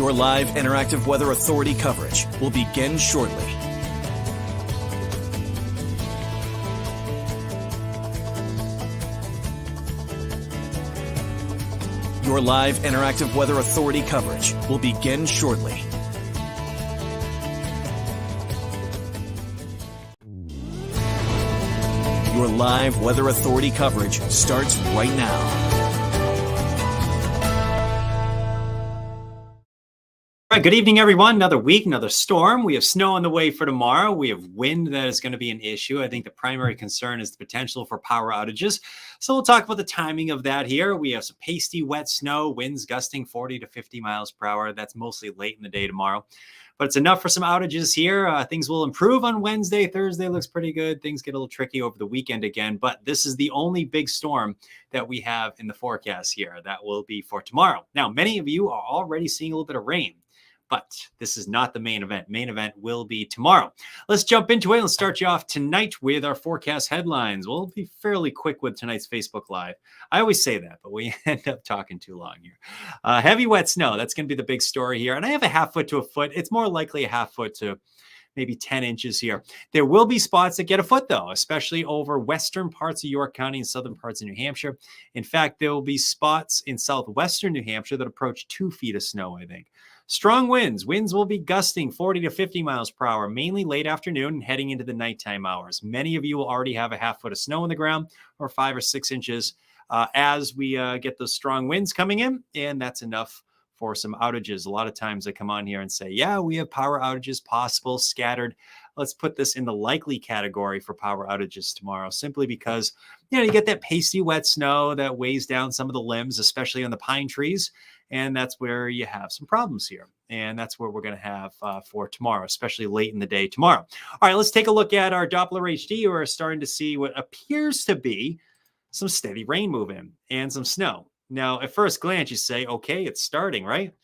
Your live interactive Weather Authority coverage will begin shortly. Your live interactive Weather Authority coverage will begin shortly. Your live Weather Authority coverage starts right now. All right, good evening, everyone. Another week, another storm. We have snow on the way for tomorrow. We have wind that is going to be an issue. I think the primary concern is the potential for power outages. So we'll talk about the timing of that here. We have some pasty, wet snow, winds gusting 40 to 50 miles per hour. That's mostly late in the day tomorrow. But it's enough for some outages here. Things will improve on Wednesday. Thursday looks pretty good. Things get a little tricky over the weekend again. But this is the only big storm that we have in the forecast here. That will be for tomorrow. Now, many of you are already seeing a little bit of rain. But this is not the main event. Main event will be tomorrow. Let's jump into it. Let's start you off tonight with our forecast headlines. We'll be fairly quick with tonight's Facebook Live. I always say that, but we end up talking too long here. Heavy wet snow. That's going to be the big story here. And I have a half foot to a foot. It's more likely a half foot to maybe 10 inches here. There will be spots that get a foot, though, especially over western parts of York County and southern parts of New Hampshire. In fact, there will be spots in southwestern New Hampshire that approach 2 feet of snow, I think. Strong winds. Winds will be gusting 40 to 50 miles per hour, mainly late afternoon and heading into the nighttime hours. Many of you will already have a half foot of snow on the ground or 5 or 6 inches as we get those strong winds coming in, and that's enough for some outages. A lot of times I come on here and say, yeah, we have power outages possible, scattered. Let's put this in the likely category for power outages tomorrow, simply because, you get that pasty wet snow that weighs down some of the limbs, especially on the pine trees. And that's where you have some problems here. And that's where we're going to have for tomorrow, especially late in the day tomorrow. All right, let's take a look at our Doppler HD. We're starting to see what appears to be some steady rain move in and some snow. Now, at first glance, you say, okay, it's starting, right?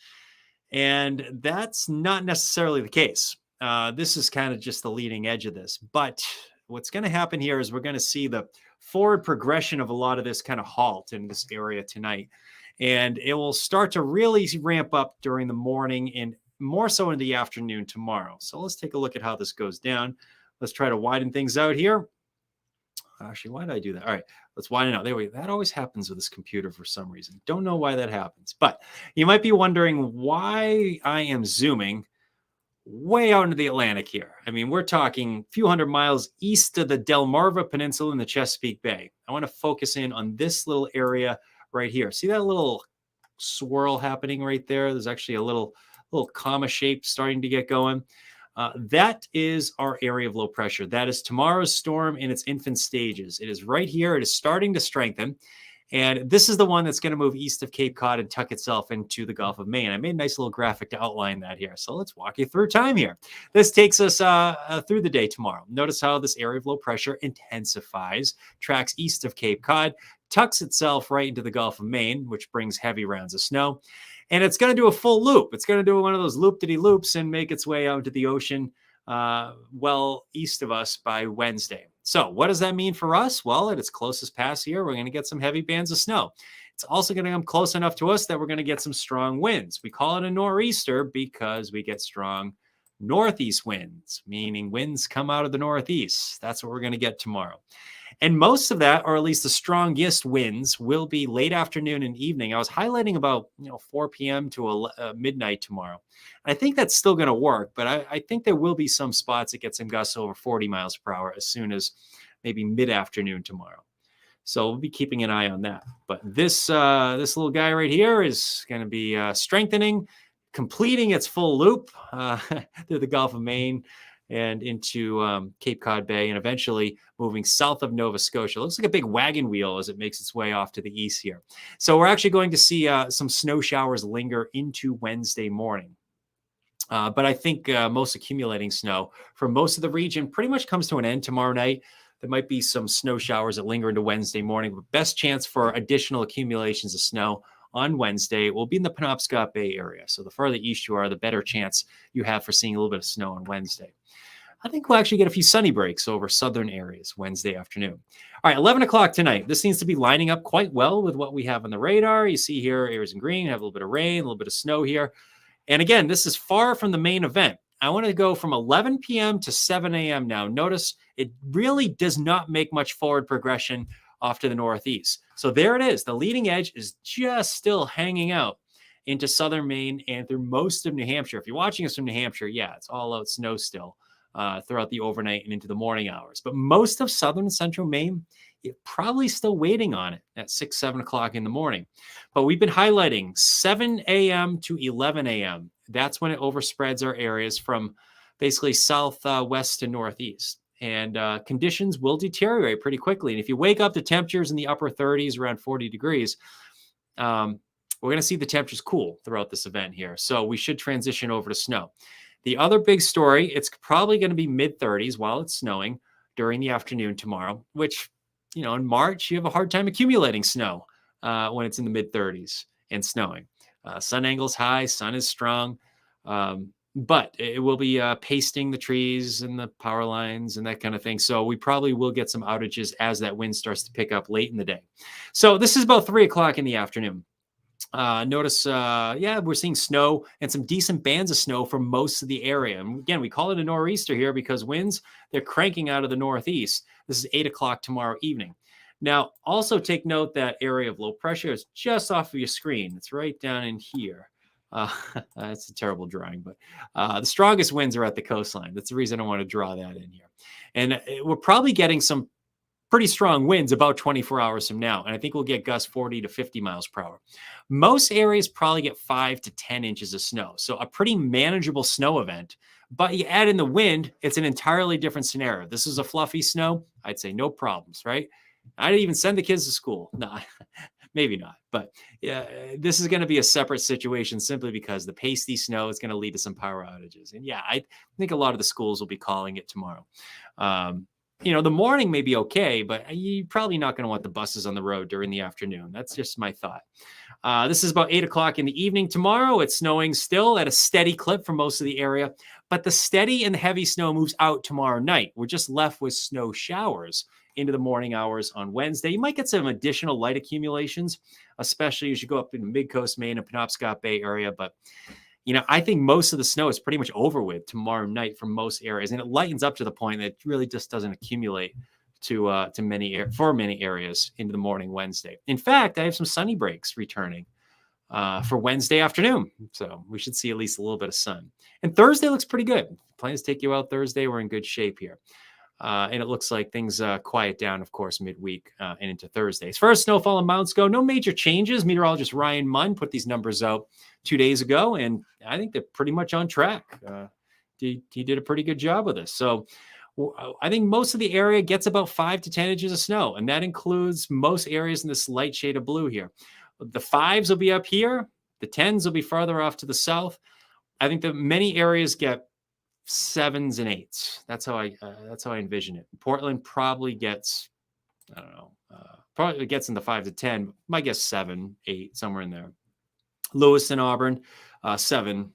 And that's not necessarily the case. This is kind of just the leading edge of this. But what's going to happen here is we're going to see the forward progression of a lot of this kind of halt in this area tonight. And it will start to really ramp up during the morning and more so in the afternoon tomorrow. So let's take a look at how this goes down. Let's try to widen things out here. Actually, why did I do that? All right, let's widen out. There we go. That always happens with this computer for some reason. Don't know why that happens. But you might be wondering why I am zooming way out into the Atlantic here. I mean, we're talking a few hundred miles east of the Delmarva Peninsula in the Chesapeake Bay. I want to focus in on this little area right here. See that little swirl happening right there? There's actually a little comma shape starting to get going. That is our area of low pressure. That is tomorrow's storm in its infant stages. It is right here. It is starting to strengthen. And this is the one that's going to move east of Cape Cod and tuck itself into the Gulf of Maine. I made a nice little graphic to outline that here. So let's walk you through time here. This takes us through the day tomorrow. Notice how this area of low pressure intensifies, tracks east of Cape Cod, tucks itself right into the Gulf of Maine, which brings heavy rounds of snow. And it's going to do a full loop. It's going to do one of those loop-de-de-loops and make its way out to the ocean well east of us by Wednesday. So what does that mean for us? Well, at its closest pass here, we're going to get some heavy bands of snow. It's also going to come close enough to us that we're going to get some strong winds. We call it a nor'easter because we get strong northeast winds, meaning winds come out of the northeast. That's what we're going to get tomorrow. And most of that, or at least the strongest winds, will be late afternoon and evening. I was highlighting about 4 p.m. to midnight tomorrow. And I think that's still going to work, but I think there will be some spots that get some gusts over 40 miles per hour as soon as maybe mid-afternoon tomorrow. So we'll be keeping an eye on that. But this little guy right here is going to be strengthening, completing its full loop through the Gulf of Maine and into Cape Cod Bay, and eventually moving south of Nova Scotia. It looks like a big wagon wheel as it makes its way off to the east here. So we're actually going to see some snow showers linger into Wednesday morning. But I think most accumulating snow for most of the region pretty much comes to an end tomorrow night. There might be some snow showers that linger into Wednesday morning, but best chance for additional accumulations of snow on Wednesday will be in the Penobscot Bay area. So the further east you are, the better chance you have for seeing a little bit of snow on Wednesday. I think we'll actually get a few sunny breaks over southern areas Wednesday afternoon. All right, 11 o'clock tonight. This seems to be lining up quite well with what we have on the radar. You see here, areas in green, have a little bit of rain, a little bit of snow here. And again, this is far from the main event. I want to go from 11 p.m. to 7 a.m. now. Notice it really does not make much forward progression off to the northeast. So there it is. The leading edge is just still hanging out into southern Maine and through most of New Hampshire. If you're watching us from New Hampshire, yeah, it's all out snow still throughout the overnight and into the morning hours. But most of southern and central Maine, you're probably still waiting on it at 6, 7 o'clock in the morning. But we've been highlighting 7 a.m. to 11 a.m. That's when it overspreads our areas from basically southwest to northeast. And conditions will deteriorate pretty quickly. And if you wake up to temperatures in the upper 30s, around 40 degrees, we're going to see the temperatures cool throughout this event here. So we should transition over to snow. The other big story, it's probably going to be mid-30s while it's snowing during the afternoon tomorrow, which, you know, in March, you have a hard time accumulating snow when it's in the mid-30s and snowing. Sun angle's high, sun is strong, but it will be pasting the trees and the power lines and that kind of thing. So we probably will get some outages as that wind starts to pick up late in the day. So this is about 3 o'clock in the afternoon. Notice, yeah, we're seeing snow and some decent bands of snow for most of the area. And again, we call it a nor'easter here because winds, they're cranking out of the northeast. This is 8 o'clock tomorrow evening. Now, also take note that area of low pressure is just off of your screen. It's right down in here. That's a terrible drawing, but the strongest winds are at the coastline. That's the reason I want to draw that in here. And we're probably getting some pretty strong winds about 24 hours from now. And I think we'll get gusts 40 to 50 miles per hour. Most areas probably get 5 to 10 inches of snow. So a pretty manageable snow event. But you add in the wind, it's an entirely different scenario. This is a fluffy snow. I'd say no problems, right? I'd even send the kids to school. No, maybe not. But yeah, this is going to be a separate situation simply because the pasty snow is going to lead to some power outages. And yeah, I think a lot of the schools will be calling it tomorrow. You know, the morning may be okay, but you're probably not going to want the buses on the road during the afternoon. That's just my thought. This is about 8 o'clock in the evening tomorrow. It's snowing still at a steady clip for most of the area, but the steady and the heavy snow moves out tomorrow night. We're just left with snow showers into the morning hours on Wednesday. You might get some additional light accumulations, especially as you go up in the mid-coast Maine and Penobscot Bay area. But, you know, I think most of the snow is pretty much over with tomorrow night for most areas. And it lightens up to the point that it really just doesn't accumulate to many areas into the morning Wednesday. In fact, I have some sunny breaks returning for Wednesday afternoon. So we should see at least a little bit of sun. And Thursday looks pretty good. Plans to take you out Thursday. We're in good shape here. And it looks like things quiet down, of course, midweek and into Thursday. As far as snowfall and mounts go, no major changes. Meteorologist Ryan Munn put these numbers out 2 days ago, and I think they're pretty much on track. He did a pretty good job with this. So I think most of the area gets about 5 to 10 inches of snow, and that includes most areas in this light shade of blue here. The 5s will be up here. The 10s will be farther off to the south. I think that many areas get 7s and 8s. That's how I envision it. Portland probably gets, I don't know, probably gets in the 5 to 10. My guess 7, 8, somewhere in there. Lewis and Auburn, 7,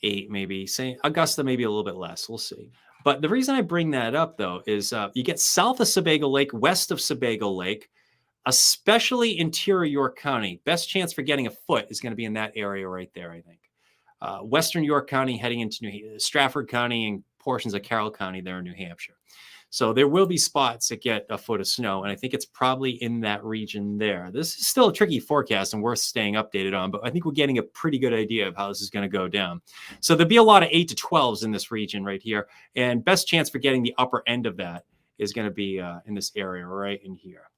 8 maybe. Say Augusta maybe a little bit less. We'll see. But the reason I bring that up though is you get south of Sebago Lake, west of Sebago Lake, especially interior York County. Best chance for getting a foot is going to be in that area right there, I think. Western York County heading into Stratford County and portions of Carroll County there in New Hampshire. So there will be spots that get a foot of snow, and I think it's probably in that region there. This is still a tricky forecast and worth staying updated on, but I think we're getting a pretty good idea of how this is going to go down. So there'll be a lot of 8 to 12s in this region right here, and best chance for getting the upper end of that is going to be in this area right in here.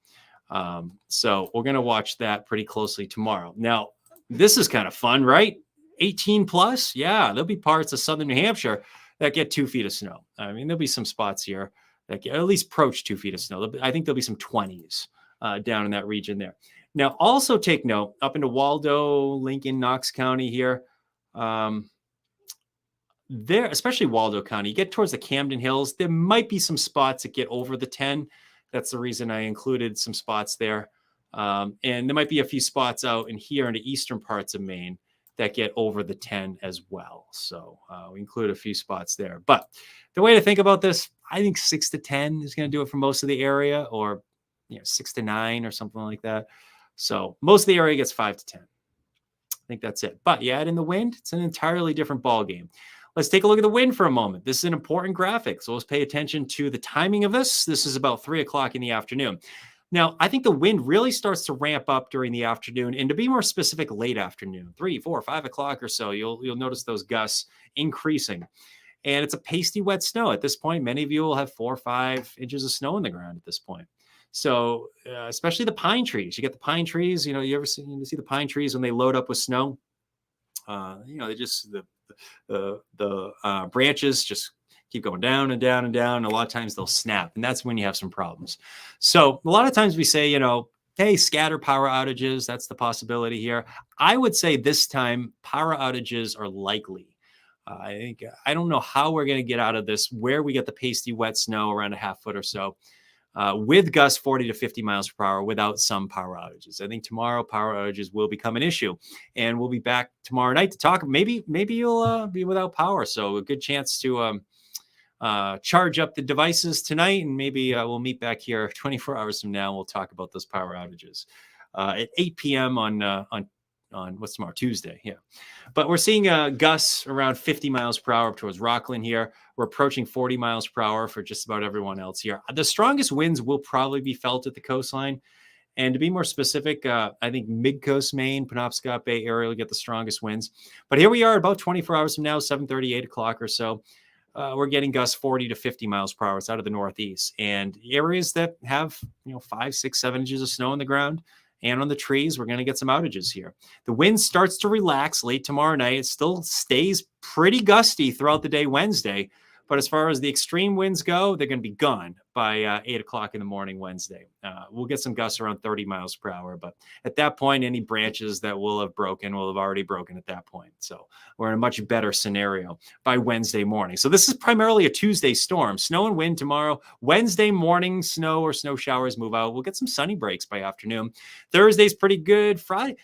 So we're going to watch that pretty closely tomorrow. Now, this is kind of fun, right? 18 plus, yeah, there'll be parts of southern New Hampshire that get 2 feet of snow. I mean, there'll be some spots here that get at least approach 2 feet of snow. I think there'll be some 20s down in that region there. Now, also take note, up into Waldo, Lincoln, Knox County here, there, especially Waldo County, you get towards the Camden Hills, there might be some spots that get over the 10. That's the reason I included some spots there. And there might be a few spots out in here in the eastern parts of Maine that get over the 10 as well. So we include a few spots there. But the way to think about this, I think 6 to 10 is going to do it for most of the area, or 6 to 9 or something like that. So most of the area gets 5 to 10. think that's it. But you add in the wind, it's an entirely different ball game. Let's take a look at the wind for a moment. This is an important graphic, so let's pay attention to the timing of this. This is about 3 o'clock in the afternoon. Now, I think the wind really starts to ramp up during the afternoon, and to be more specific, late afternoon, 3, 4, 5 o'clock or so. You'll notice those gusts increasing, and it's a pasty wet snow at this point. Many of you will have 4 or 5 inches of snow on the ground at this point. So, especially the pine trees. You get the pine trees. You see the pine trees when they load up with snow. They just the branches just keep going down and down and down. And a lot of times they'll snap, and that's when you have some problems. So a lot of times we say, hey, scatter power outages. That's the possibility here. I would say this time power outages are likely. I don't know how we're going to get out of this, where we get the pasty wet snow around a half foot or so, with gusts 40 to 50 miles per hour without some power outages. I think tomorrow power outages will become an issue, and we'll be back tomorrow night to talk. Maybe you'll be without power. So a good chance to charge up the devices tonight, and maybe we'll meet back here 24 hours from now. We'll talk about those power outages at 8 p.m. on what's tomorrow? Tuesday. Yeah. But we're seeing gusts around 50 miles per hour up towards Rockland here. We're approaching 40 miles per hour for just about everyone else here. The strongest winds will probably be felt at the coastline. And to be more specific, I think mid-coast Maine, Penobscot Bay area will get the strongest winds. But here we are about 24 hours from now, 7:30, 8 o'clock or so. We're getting gusts 40 to 50 miles per hour. It's out of the northeast. And areas that have 5, 6, 7 inches of snow on the ground and on the trees, we're going to get some outages here. The wind starts to relax late tomorrow night. It still stays pretty gusty throughout the day Wednesday. But as far as the extreme winds go, they're going to be gone by 8 o'clock in the morning Wednesday. We'll get some gusts around 30 miles per hour. But at that point, any branches that will have already broken at that point. So we're in a much better scenario by Wednesday morning. So this is primarily a Tuesday storm. Snow and wind tomorrow. Wednesday morning, snow or snow showers move out. We'll get some sunny breaks by afternoon. Thursday's pretty good. Friday,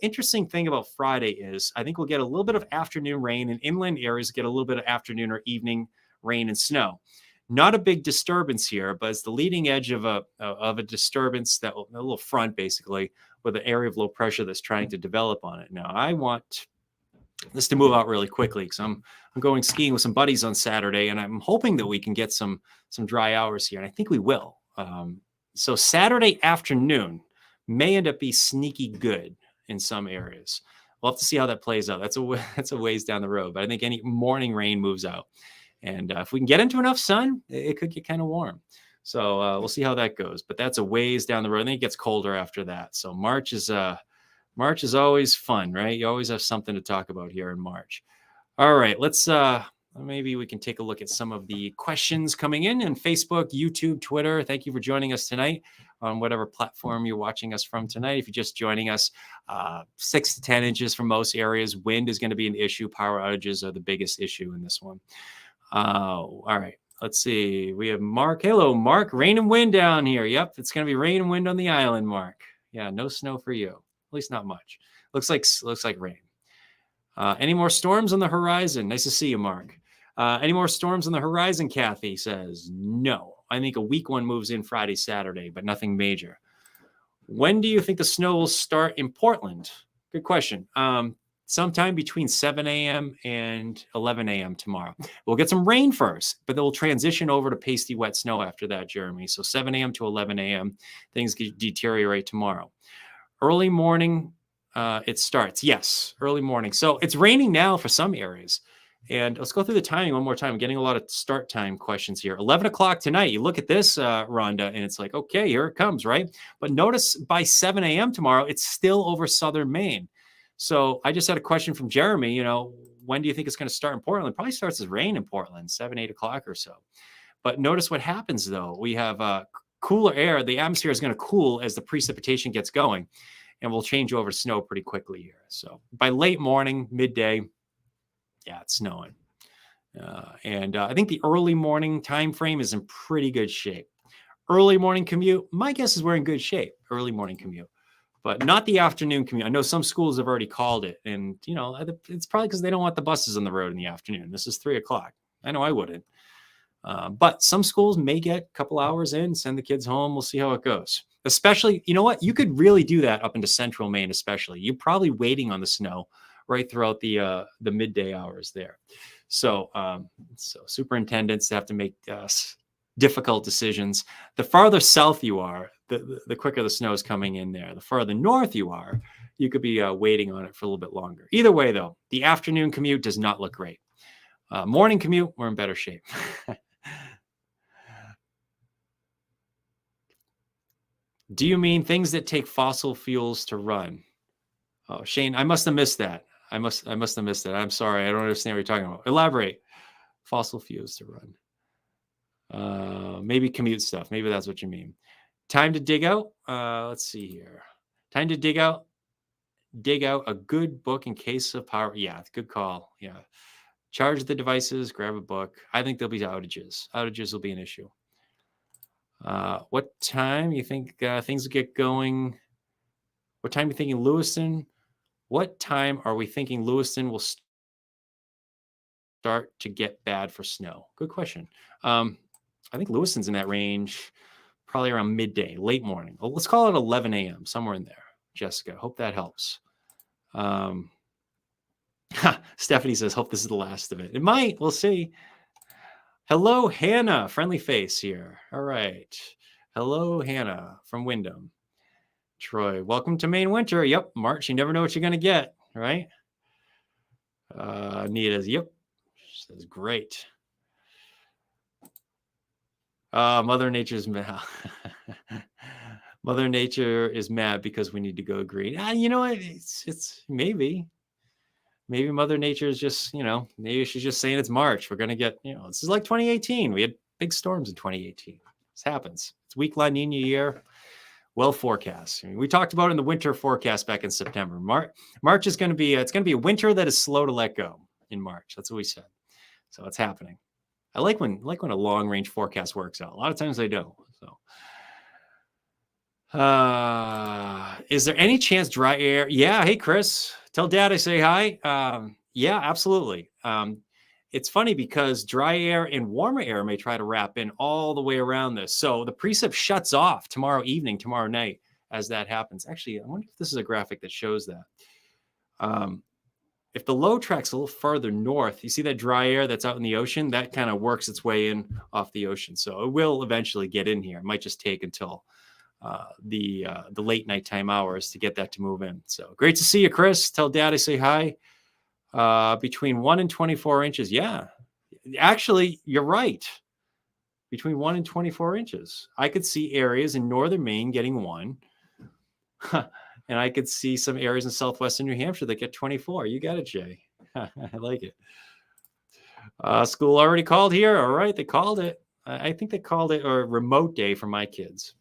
interesting thing about Friday is I think we'll get a little bit of afternoon rain, and inland areas get a little bit of afternoon or evening rain and snow. Not a big disturbance here, but it's the leading edge of a disturbance, that a little front basically with an area of low pressure that's trying to develop on it. Now I want this to move out really quickly because I'm going skiing with some buddies on Saturday, and I'm hoping that we can get some dry hours here, and I think we will. So Saturday afternoon may end up being sneaky good in some areas. We'll have to see how that plays out. That's a ways down the road, but I think any morning rain moves out. And if we can get into enough sun, it could get kind of warm. So we'll see how that goes. But that's a ways down the road. I think it gets colder after that. So March is always fun, right? You always have something to talk about here in March. All right, let's maybe we can take a look at some of the questions coming in Facebook, YouTube, Twitter. Thank you for joining us tonight on whatever platform you're watching us from tonight. If you're just joining us, 6 to 10 inches for most areas. Wind is going to be an issue. Power outages are the biggest issue in this one. All right, let's see. We have Mark. Hello, Mark. Rain and wind down here. Yep, it's going to be rain and wind on the island, Mark. Yeah, no snow for you. At least not much. Looks like rain. Any more storms on the horizon? Nice to see you, Mark. Any more storms on the horizon? Kathy says no. I think a weak one moves in Friday, Saturday, but nothing major. When do you think the snow will start in Portland? Good question. Sometime between 7 a.m. and 11 a.m. tomorrow. We'll get some rain first, but then we'll transition over to pasty wet snow after that, Jeremy. So 7 a.m. to 11 a.m. Things deteriorate tomorrow. Early morning, it starts. Yes, early morning. So it's raining now for some areas. And let's go through the timing one more time. I'm getting a lot of start time questions here. 11 o'clock tonight. You look at this, Rhonda, and it's like, okay, here it comes, right? But notice by 7 a.m. tomorrow, it's still over southern Maine. So I just had a question from Jeremy, when do you think it's going to start in Portland? It probably starts as rain in Portland, 7, 8 o'clock or so. But notice what happens, though. We have cooler air. The atmosphere is going to cool as the precipitation gets going, and we'll change over to snow pretty quickly here. So by late morning, midday, yeah, it's snowing. And I think the early morning time frame is in pretty good shape. Early morning commute, my guess is we're in good shape, early morning commute. But not the afternoon commute. I know some schools have already called it. And, it's probably because they don't want the buses on the road in the afternoon. This is 3 o'clock. I know I wouldn't. But some schools may get a couple hours in, send the kids home. We'll see how it goes. especially, you know what? You could really do that up into central Maine, especially. You're probably waiting on the snow right throughout the midday hours there. So, so superintendents have to make difficult decisions. The farther south you are, the quicker the snow is coming in there. The farther north you are, you could be waiting on it for a little bit longer. Either way, though, the afternoon commute does not look great. Morning commute, we're in better shape. Do you mean things that take fossil fuels to run? Oh, Shane, I must have missed that. I must have missed that. I'm sorry. I don't understand what you're talking about. Elaborate. Fossil fuels to run. Maybe commute stuff. Maybe that's what you mean. Time to dig out. Let's see here. Time to dig out a good book in case of power. Yeah, good call. Yeah. Charge the devices, grab a book. I think there'll be outages. Outages will be an issue. What time you think things will get going? What time are you thinking Lewiston? What time are we thinking Lewiston will start to get bad for snow? Good question. I think Lewiston's in that range, probably around midday, late morning. Well, let's call it 11 a.m., somewhere in there. Jessica, hope that helps. Stephanie says, hope this is the last of it. It might. We'll see. Hello, Hannah. Friendly face here. All right. Hello, Hannah from Wyndham. Troy, welcome to Maine winter. Yep, March. You never know what you're going to get, right? Nita's, yep. She says, great. Mother Nature's mad. Mother Nature is mad because we need to go green. You know what? It's maybe Mother Nature is just, maybe she's just saying it's March. We're going to get, this is like 2018. We had big storms in 2018. This happens. It's weak La Nina year. Well forecast. I mean, we talked about it in the winter forecast back in September. March is going to be, it's going to be a winter that is slow to let go in March. That's what we said. So it's happening. I like when a long range forecast works out. A lot of times they don't. So, is there any chance dry air? Yeah. Hey, Chris, tell Dad I say hi. Yeah, absolutely. It's funny because dry air and warmer air may try to wrap in all the way around this. So the precip shuts off tomorrow evening, tomorrow night as that happens. Actually, I wonder if this is a graphic that shows that. If the low track's a little farther north, you see that dry air that's out in the ocean, that kind of works its way in off the ocean. So it will eventually get in here. It might just take until the late nighttime hours to get that to move in. So great to see you, Chris. Tell Dad I say hi. Between 1 and 24 inches. Yeah, actually, you're right. Between 1 and 24 inches. I could see areas in northern Maine getting 1. And I could see some areas in southwestern New Hampshire that get 24. You got it, Jay. I like it. School already called here. All right, they called it. I think they called it a remote day for my kids.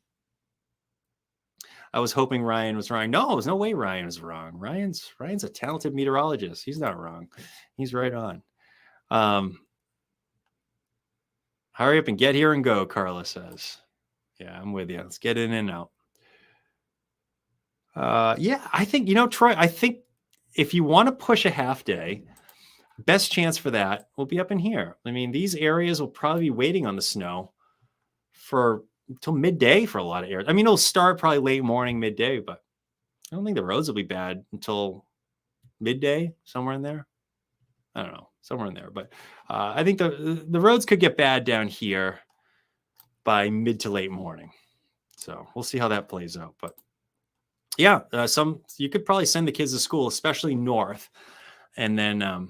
I was hoping Ryan was wrong. No, there's no way Ryan was wrong. Ryan's a talented meteorologist. He's not wrong. He's right on. Hurry up and get here and go, Carla says. Yeah, I'm with you. Let's get in and out. Yeah, I think, Troy, I think if you want to push a half day, best chance for that will be up in here. I mean, these areas will probably be waiting on the snow until midday for a lot of areas. I mean, it'll start probably late morning, midday, but I don't think the roads will be bad until midday, somewhere in there. I don't know, somewhere in there. But I think the roads could get bad down here by mid to late morning. So we'll see how that plays out. But yeah, you could probably send the kids to school, especially north. And then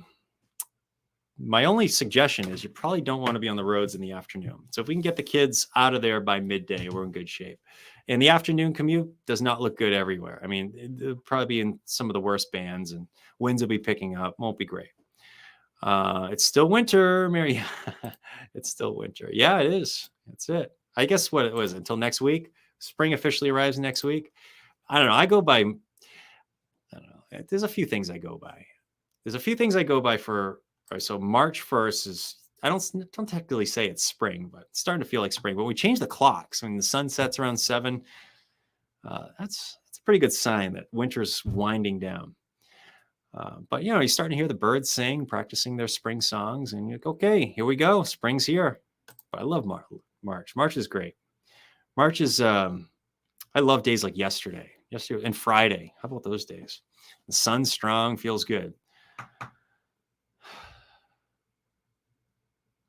my only suggestion is you probably don't want to be on the roads in the afternoon. So if we can get the kids out of there by midday, we're in good shape. And the afternoon commute does not look good everywhere. I mean, it'll probably be in some of the worst bands and winds will be picking up. Won't be great. It's still winter, Mary. It's still winter. Yeah, it is. That's it. I guess what it was until next week. Spring officially arrives next week. I don't know. I don't know. There's a few things I go by. So March 1st is, I don't technically say it's spring, but it's starting to feel like spring. But we changed the clocks. I mean, the sun sets around 7. That's a pretty good sign that winter's winding down. But, you're starting to hear the birds sing, practicing their spring songs. And you're like, okay, here we go. Spring's here. But I love March. March is great. March is I love days like yesterday and Friday. How about those days? The sun's strong, feels good.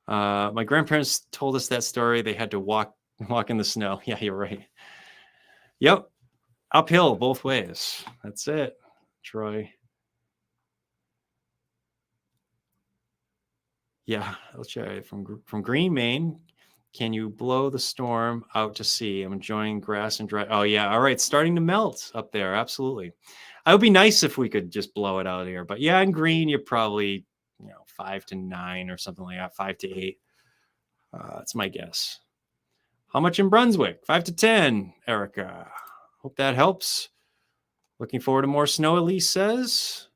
My grandparents told us that story. They had to walk in the snow. Yeah, you're right. Yep. Uphill both ways. That's it, Troy. Yeah, I'll try from Green, Maine. Can you blow the storm out to sea? I'm enjoying grass and dry. Oh yeah, all right. It's starting to melt up there. Absolutely. It would be nice if we could just blow it out here. But yeah, in Green, you're probably 5 to 9 or something like that. 5 to 8. That's my guess. How much in Brunswick? 5 to 10. Erica. Hope that helps. Looking forward to more snow, Elise says.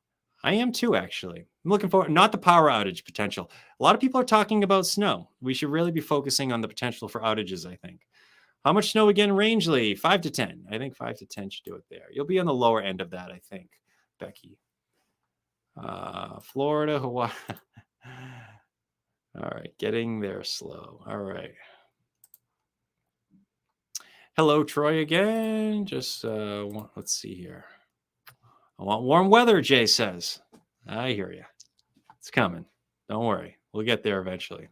I am too, actually. I'm looking forward, not the power outage potential. A lot of people are talking about snow. We should really be focusing on the potential for outages, I think. How much snow again, Rangeley? 5 to 10. I think 5 to 10 should do it there. You'll be on the lower end of that, I think, Becky. Florida, Hawaii. All right, getting there slow. All right. Hello, Troy, again. Just, let's see here. I want warm weather, Jay says. I hear you. It's coming. Don't worry. We'll get there eventually.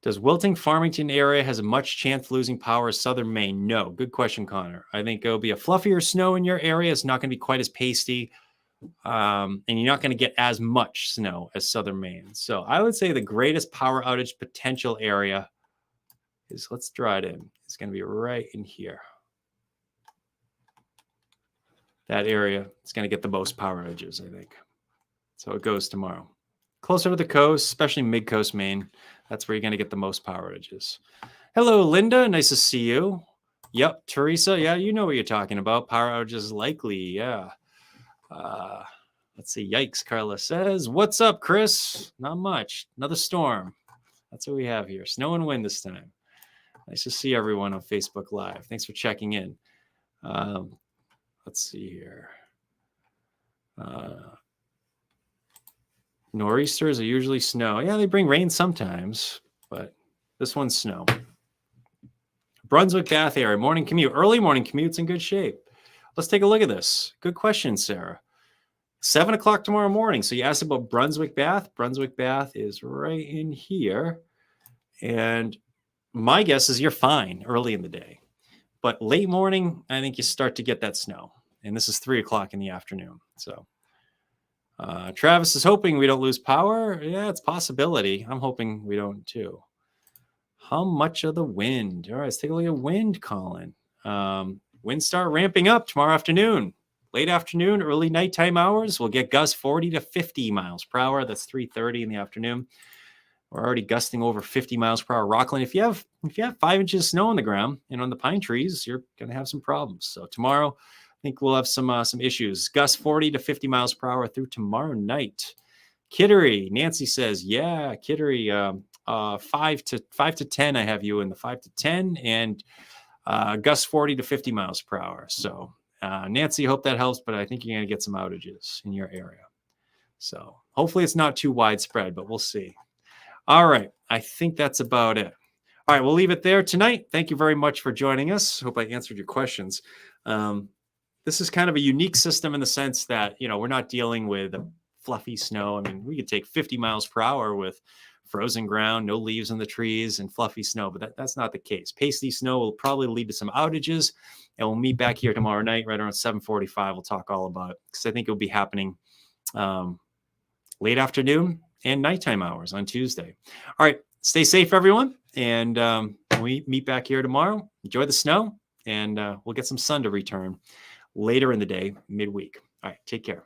Does Wilting Farmington area has a much chance of losing power as southern Maine? No. Good question, Connor. I think it'll be a fluffier snow in your area. It's not going to be quite as pasty. And you're not going to get as much snow as southern Maine. So I would say the greatest power outage potential area is, let's draw it in. It's going to be right in here. That area is going to get the most power outages, I think. So it goes tomorrow. Closer to the coast, especially mid-coast Maine, that's where you're going to get the most power outages. Hello, Linda. Nice to see you. Yep, Teresa. Yeah, you know what you're talking about. Power outages likely. Yeah. Let's see. Yikes, Carla says. What's up, Chris? Not much. Another storm. That's what we have here. Snow and wind this time. Nice to see everyone on Facebook Live. Thanks for checking in. Let's see here. Nor'easters are usually snow. Yeah, they bring rain sometimes, but this one's snow. Brunswick, Bath area, morning commute. Early morning commute's in good shape. Let's take a look at this. Good question, Sarah. 7 o'clock tomorrow morning. So you asked about Brunswick, Bath. Brunswick, Bath is right in here. And my guess is you're fine early in the day. But late morning, I think you start to get that snow. And this is 3 o'clock in the afternoon. So Travis is hoping we don't lose power. Yeah, it's a possibility. I'm hoping we don't too. How much of the wind? All right, let's take a look at wind, Colin. Wind start ramping up tomorrow afternoon. Late afternoon, early nighttime hours, we'll get gusts 40 to 50 miles per hour. That's 3:30 in the afternoon. We're already gusting over 50 miles per hour. Rockland, if you have 5 inches of snow on the ground and on the pine trees, you're going to have some problems. So tomorrow, I think we'll have some issues. Gusts 40 to 50 miles per hour through tomorrow night. Kittery, Nancy says, yeah, Kittery, 5 to 10. I have you in the 5 to 10, and gusts 40 to 50 miles per hour. So Nancy, hope that helps, but I think you're going to get some outages in your area. So hopefully it's not too widespread, but we'll see. All right. I think that's about it. All right. We'll leave it there tonight. Thank you very much for joining us. Hope I answered your questions. This is kind of a unique system in the sense that, we're not dealing with a fluffy snow. I mean, we could take 50 miles per hour with frozen ground, no leaves on the trees, and fluffy snow, but that's not the case. Pasty snow will probably lead to some outages, and we'll meet back here tomorrow night right around 7:45. We'll talk all about it because I think it'll be happening late afternoon and nighttime hours on Tuesday. All right. Stay safe, everyone. And we meet back here tomorrow. Enjoy the snow, and we'll get some sun to return later in the day, midweek. All right. Take care.